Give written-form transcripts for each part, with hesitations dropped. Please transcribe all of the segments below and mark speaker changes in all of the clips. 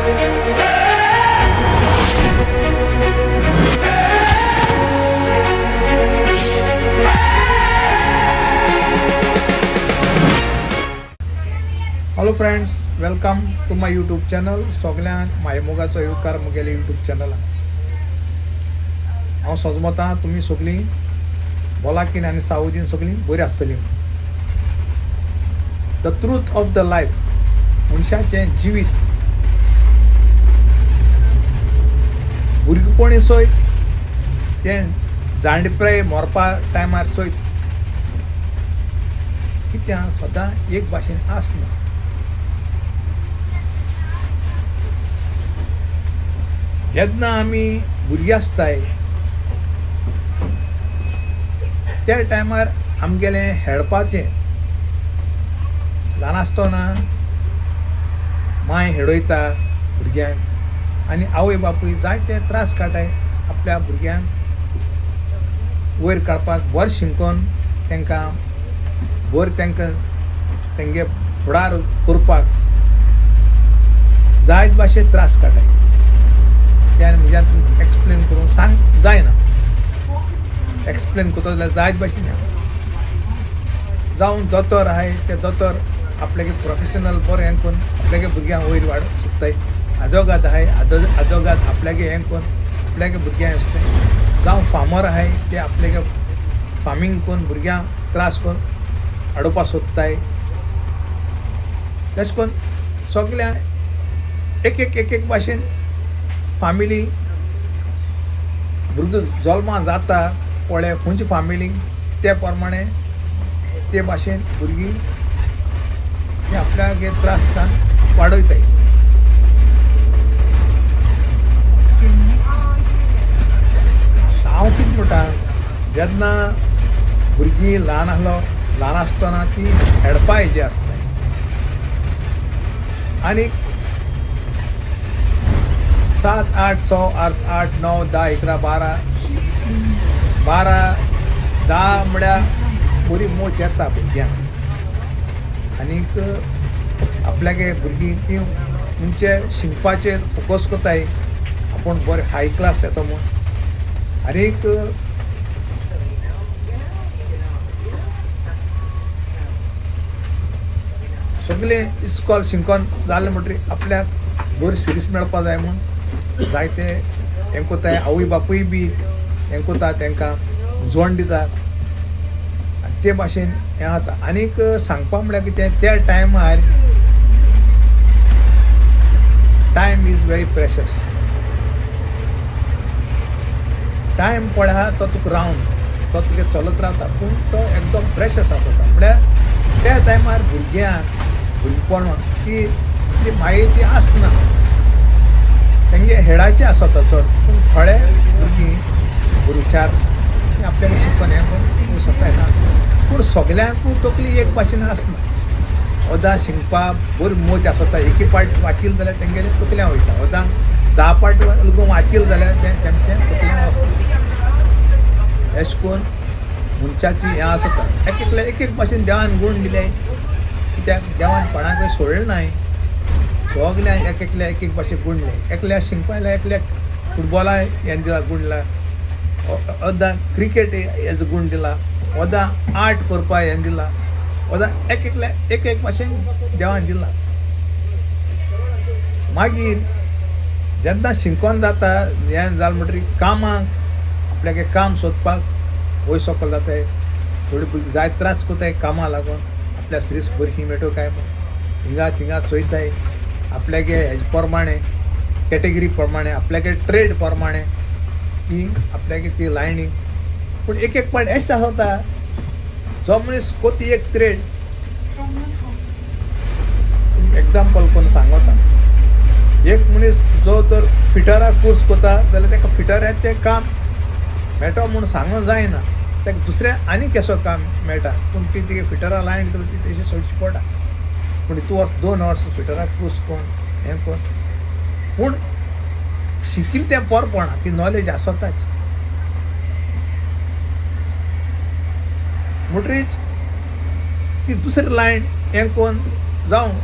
Speaker 1: Hello friends, welcome to my YouTube channel. सगळ्यांक मायमोगाचो येवकार मुगेले यूट्यूब चॅनलान. हांव सजमतां तुमी सगळीं भलायकीन आनी सावजीन सगळीं बरीं आसतलीं. The truth of the life, मनशाचें जिवीत भुरगेपणी सयत तें जाणटेपणाय मरपा टायमार सयत कित्याक सदां एक भाशेन आसना. जेन्ना आमी भुरगीं आसताय त्या टायमार आमगेलें हेडपाचें. ल्हान आसतना माय हेडयता भुरग्यांक आनी आवय बापूय जायते त्रास काडटाय आपल्या भुरग्यांक वयर काडपाक, बरें शिकोवन तांकां तेंगे फुडार करपाक जायत भाशेन त्रास काडटाय. त्या म्हज्यान एक्सप्लेन करून सांग जायना. एक्सप्लेन करता जाल्यार जायत भाशेन जावन दोतोर आहाय ते दोतोर आपल्यागे प्रोफेशनल बरें हें करून आपल्यागे भुरग्यांक वयर वाडोवंक सोदताय. आजोगाद आहाय आजोगाद आपल्यागे हें करून आपल्यागे भुरग्यांक हें सोदताय. जावं फार्मर आहाय ते आपल्यागे फार्मींग करून भुरग्यांक त्रास करून हाडोवपाक सोदताय. तशें करून सगल्या एक एक भाशेन फॅमिली भुरगो जल्मा जाता पळय खंयचे फॅमिलीक ते प्रमाणे ते भाशेन भुरगीं ते आपल्यागे त्रास वाडयताय. हांव कितें म्हणटा, जेन्ना भुरगीं ल्हान आसतना ती हेडपा हेजी आसताय आनी 7, 8, 6, 8, 9, 10, 11, 12 10 म्हळ्यार बरी मोच येता भुरग्यांक. आनीक आपल्यागे भुरगीं ती म्हणजे शिकपाचेर फोकस करताय. आपूण बरें हाय क्लास येता म्हूण. आनीक सगळें इस्कॉल शिकोवन जालें म्हणटरी आपल्याक बरी सिरीस मेळपा जाय म्हूण जायते हें कोताय. आवय बापूय बी हें कोता, तांकां जोड दिता आनी ते भाशेन हें जाता. आनीक सांगपा म्हळ्यार कितें, त्या टायमार time is very precious. Time पळय तो तुका रावन तो तुगे चलत रावता पूण तो एकदम प्रेशस आसता. म्हळ्यार त्या टायमार भुरगेपण ती मागीर ती आसना, तेंगे हेडाचे आसता चड. पूण थोडे भुरगीं बरी हुशार आपल्याक शिकून हें करून सोदताय ना. पूण सगल्यांकूय तकली एक भाशेन आसना. ओदां शिकपाक बरी मोज आसता. एकी पाट वाचिल जाल्यार तेंगेले तकल्यान वयता. ओदां 10 पाट वाचिल जाल्यार तें तेमचें तकल्यान वचता. अशें करून मनशाची हें आसता. एक भाशेन देवान गूण दिले. कित्याक देवान कोणाकय सोडलें नाय. सगल्यांक एक भाशेन गूण दिले. एकल्याक शिकपाक एकल्याक फुटबॉला हें दिला गूण दिला. ओदां क्रिकेट हेजो गूण दिला. ओदां आर्ट करपा हें दिला. ओदां एक भाशेन देवान दिला. मागीर जेन्ना शिकोन जाता हें जालें म्हणटरी कामाक आपल्यागे काम सोदपाक वयर सकयल जाताय. थोडी भुरगीं जाय त्रास करताय कामाक लागून. आपल्या सिरीस बरी मेळटो काय म्हूण हिंगा थिंगा चोयताय. आपल्यागे हेजे प्रमाणे कॅटेगरी प्रमाणे आपल्यागे ट्रेड प्रमाणे ती आपल्यागे ती लायनींग. पूण एक पाट अशें आसता जो मनीस कोती एक ट्रेड एग्जाम्पल करून सांगता. एक मनीस जो तर फिटराक कोर्स करता जाल्यार ताका फिटराचें काम मेळटा म्हूण सांगूंक जायना. ताका दुसरें आनी केसो काम मेळटा पूण ती तेगे फिटरा लायन करता ती तेशी सोडची पडटा. पूण 2 वर्स फिटराक कोर्स कोन्न हें कोन्न पूण शिकिल्लें तें बरेपणा ती नॉलेज आसताच. म्हणटरीच ती दुसरी लायन हें कोन्न जावं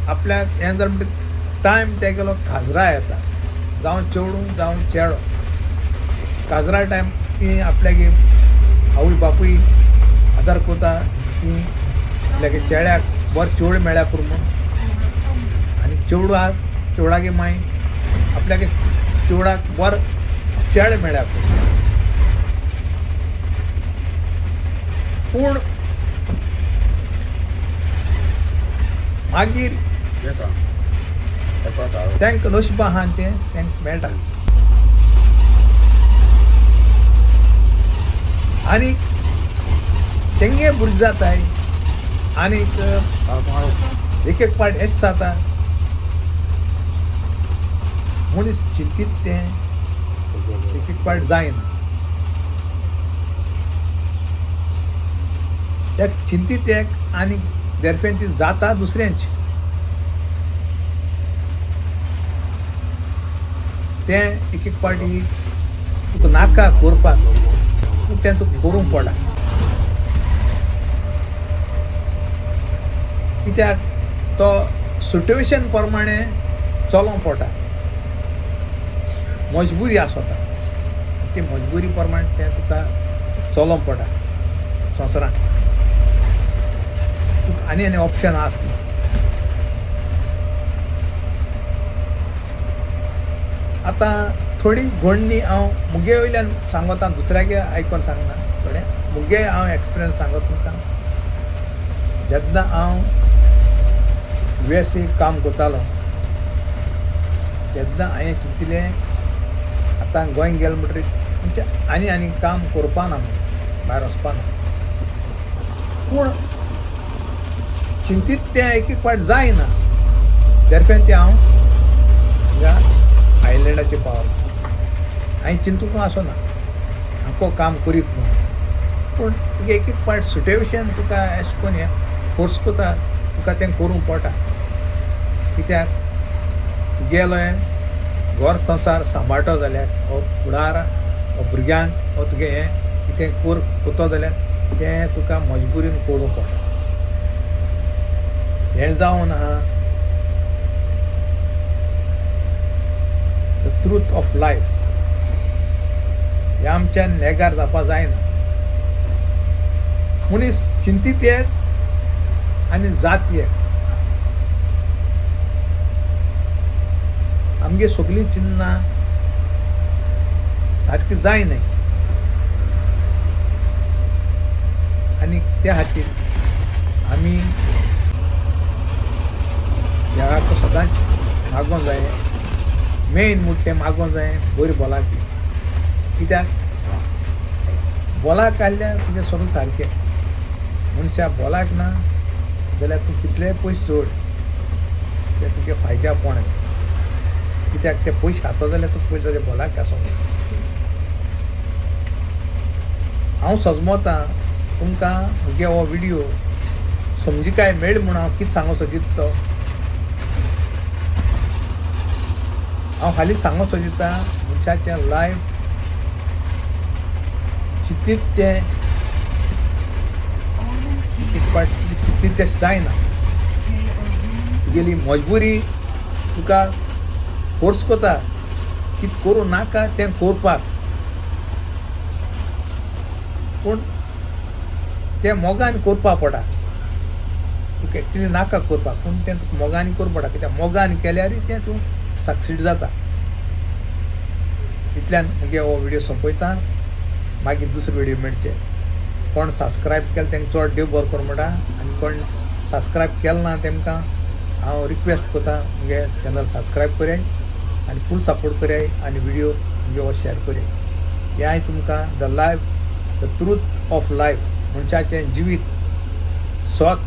Speaker 1: आपल्याक हें जर म्हणटा टायम तेगेलो काजरा येता जावं चेडूं जावं चेडो काजरा टायम ती आपल्यागे आवय बापूय आदार करता ती आपल्यागे चेड्याक बरें चेवड मेळ्ळ्या पुरो म्हूण आनी चेवडागे माय आपल्यागे चेवडाक बरें चेड मेळ्ळ्या पुरो पूण मागीर तांकां नशीब आहा तें तांकां मेळटा आनीक तेंगे भुरगीं जाताय आनीक एक पाट अशें जाता मनीस चिंतीत तें एक पाट जायना त्या चिंतीत एक आनी देरफेन ती जाता दुसऱ्यांची तें एक पाटी तुका नाका करपाक पूण तें तुका करूंक पडटा कित्याक तो सिट्युएशन प्रमाणे चलोवंक पडटा मजबुरी आसता ती मजबुरी प्रमाणे तें तुका चलोवंक पडटा संवसारांत तुका आनी ऑप्शन आसना आतां थोडी घडणी हांव मुगे वयल्यान सांगता दुसऱ्यागे आयकोन सांगना थोडे मुगे हांव एक्सपिरियन्स सांगता तुमकां जेन्ना हांव USA काम करतालो तेन्ना हांवें चिंतिल्लें आतां गोंय गेलें म्हणटरीर म्हणजे आनी काम करपाना म्हणून भायर वचपाना पूण चिंतीत तें एक पाट जायना देरफेन तें हांव हिंगा आयलँडाचेर पावलो हांवें चिंतूंक आसना हांव काम करीत म्हणून पूण तुका एक पाट सिट्युएशन तुका अशें करून हें फोर्स करता तुका तें करूंक पडटा कित्याक गेलोय घर संवसार सांबाळटो जाल्यार हो फुडार हो भुरग्यांक हो तुगे हें कितें करतो जाल्यार तें तुका मजबुरीन करूंक पडटा हें जावन आहा द ट्रूथ ऑफ लायफ हें आमच्यान नेगार जावपा जायना मनीस चिंतीत एक आनी जात एक आमगे सगळीं चिन्ना सारकी जायनाय आनी त्या खातीर आमी देवाक सदांच मागोवंक जाय मेन म्हणटा तें मागोवंक जाय बरी बोलाकी कित्याक बोलाक काडल्यार तुजें सगळें सारकें मनशा बोलाक ना जाल्यार तूं कितलेय पयशे जोड ते तुगे फायद्या पडना कित्याक ते पयशे खाता जाल्यार तुका पयशे ते बोलाक आसूंक हांव सजमोता तुमकां मुगे हो व्हिडियो समजिकाय मेळ म्हूण हांव कितें सांगूंक सोदिता हांव हालीं सांगूंक सोदिता मनशाचें लायफ चिंतीत तें एक पाट चिंतीत तें जायना तुगेली मजबुरी तुका फोर्स करता कितें करूं नाका तें करपाक पूण तें मोगान करपा पडटा तुका एक्चुली नाका करपाक पूण तें तुका मोगानी करपा पडटा कित्याक मोगान केल्यार तें तूं सक्सीड जाता इतल्यान मुगे हो व्हिडियो सोंपयता मागीर दुसरो व्हिडियो मेळचे कोण सबस्क्रायब केलें तांकां चड देव बरो करूं म्हणटा आनी कोण सबस्क्रायब केलें ना तांकां हांव रिक्वेस्ट करता मुगे चॅनल सबस्क्रायब कराय आनी फूल सपोर्ट कराय आनी व्हिडियो मुगे हो शेअर कराय हें हांवें तुमकां the life the truth of life मनशाचें जिवीत स्वत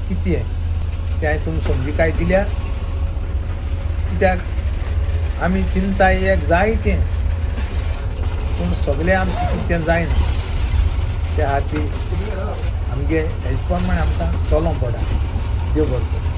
Speaker 1: कितें तें हांवें तुमकां समजिकाय दिल्या कित्याक आमी चिंता एक जायतें पूण सगळें आमचें कितें जायना त्या खातीर आमगे हेजे प्रमाणे आमकां चलोवंक पडटा देव बरें